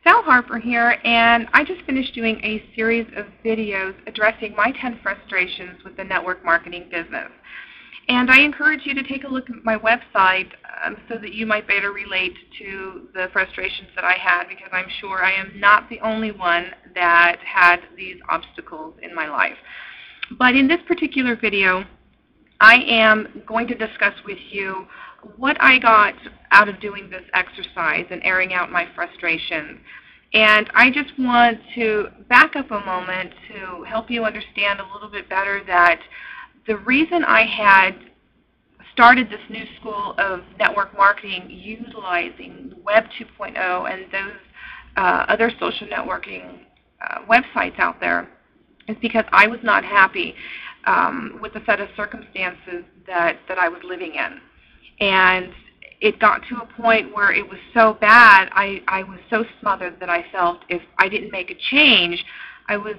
Sal Harper here, and I just finished doing a series of videos addressing my 10 frustrations with the network marketing business. And I encourage you to take a look at my website so that you might better relate to the frustrations that I had, because I'm sure I am not the only one that had these obstacles in my life. But in this particular video, I am going to discuss with you what I got out of doing this exercise and airing out my frustrations. And I just want to back up a moment to help you understand a little bit better that the reason I had started this new school of network marketing utilizing Web 2.0 and those other social networking websites out there is because I was not happy with the set of circumstances that I was living in. And it got to a point where it was so bad, I was so smothered that I felt if I didn't make a change, I was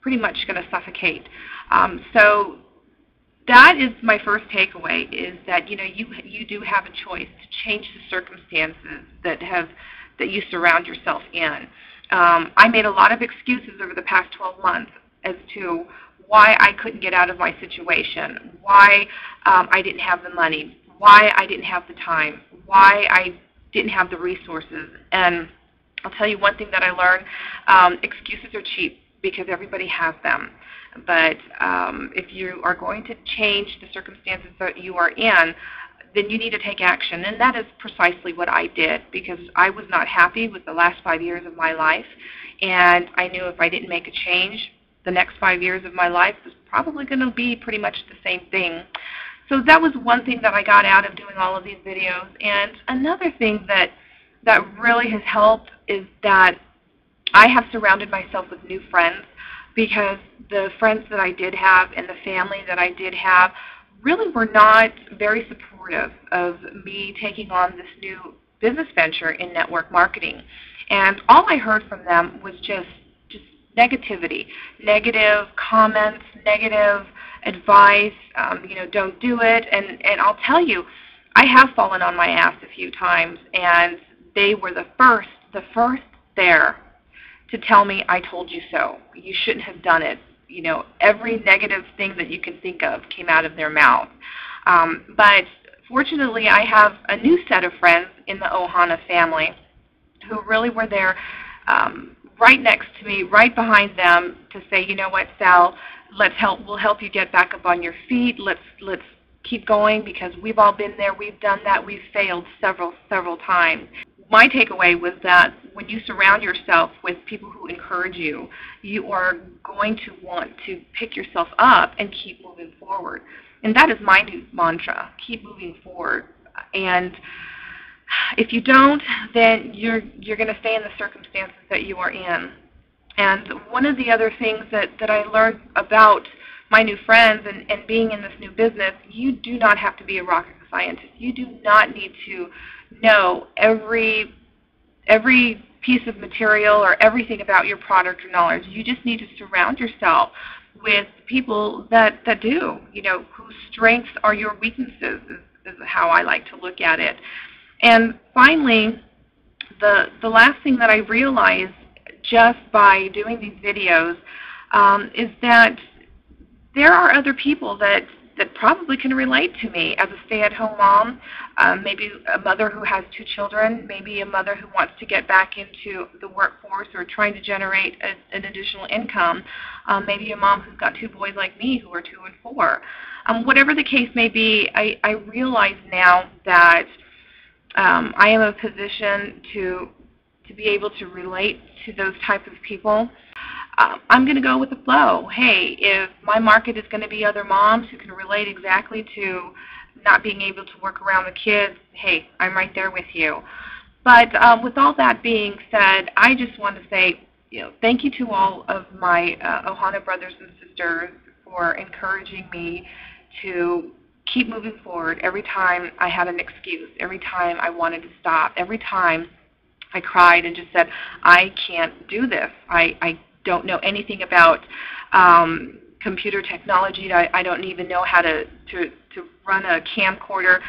pretty much going to suffocate. So that is my first takeaway, is that you do have a choice to change the circumstances that you surround yourself in. I made a lot of excuses over the past 12 months as to why I couldn't get out of my situation, why I didn't have the money, why I didn't have the time, why I didn't have the resources. And I'll tell you one thing that I learned, excuses are cheap because everybody has them. But if you are going to change the circumstances that you are in, then you need to take action. And that is precisely what I did, because I was not happy with the last 5 years of my life. And I knew if I didn't make a change, the next 5 years of my life was probably going to be pretty much the same thing. So that was one thing that I got out of doing all of these videos. And another thing that really has helped is that I have surrounded myself with new friends, because the friends that I did have and the family that I did have really were not very supportive of me taking on this new business venture in network marketing. And all I heard from them was just negativity, negative comments, negative advice, don't do it. And I'll tell you, I have fallen on my ass a few times, and they were the first there to tell me, I told you so. You shouldn't have done it. Every negative thing that you can think of came out of their mouth. But fortunately, I have a new set of friends in the Ohana family who really were there right next to me, right behind them, to say, you know what, Sal, we'll help you get back up on your feet. Let's keep going, because we've all been there, we've done that, we've failed several times. My takeaway was that when you surround yourself with people who encourage you, you are going to want to pick yourself up and keep moving forward. And that is my new mantra, keep moving forward. And if you don't, then you're going to stay in the circumstances that you are in. And one of the other things that I learned about my new friends and being in this new business, you do not have to be a rocket scientist. You do not need to know every piece of material or everything about your product or knowledge. You just need to surround yourself with people that do, whose strengths are your weaknesses, is how I like to look at it. And finally, the last thing that I realized just by doing these videos is that there are other people that probably can relate to me as a stay-at-home mom, maybe a mother who has 2 children, maybe a mother who wants to get back into the workforce or trying to generate an additional income, maybe a mom who's got 2 boys like me who are 2 and 4. Whatever the case may be, I realize now that I am in a position to be able to relate to those types of people. I'm going to go with the flow. Hey, if my market is going to be other moms who can relate exactly to not being able to work around the kids, hey, I'm right there with you. But with all that being said, I just want to say, thank you to all of my Ohana brothers and sisters for encouraging me to keep moving forward every time I had an excuse, every time I wanted to stop, every time I cried and just said, I can't do this. I don't know anything about computer technology. I don't even know how to run a camcorder.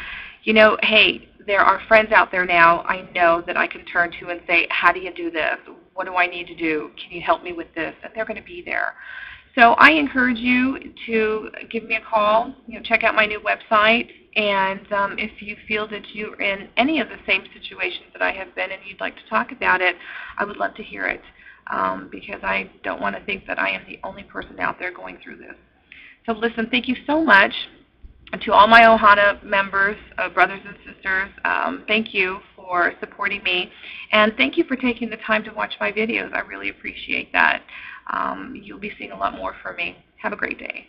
Hey, there are friends out there now I know that I can turn to and say, how do you do this? What do I need to do? Can you help me with this? And they're going to be there. So I encourage you to give me a call, check out my new website, and if you feel that you're in any of the same situations that I have been and you'd like to talk about it, I would love to hear it, because I don't want to think that I am the only person out there going through this. So listen, thank you so much. And to all my Ohana members, brothers and sisters, thank you for supporting me. And thank you for taking the time to watch my videos. I really appreciate that. You'll be seeing a lot more from me. Have a great day.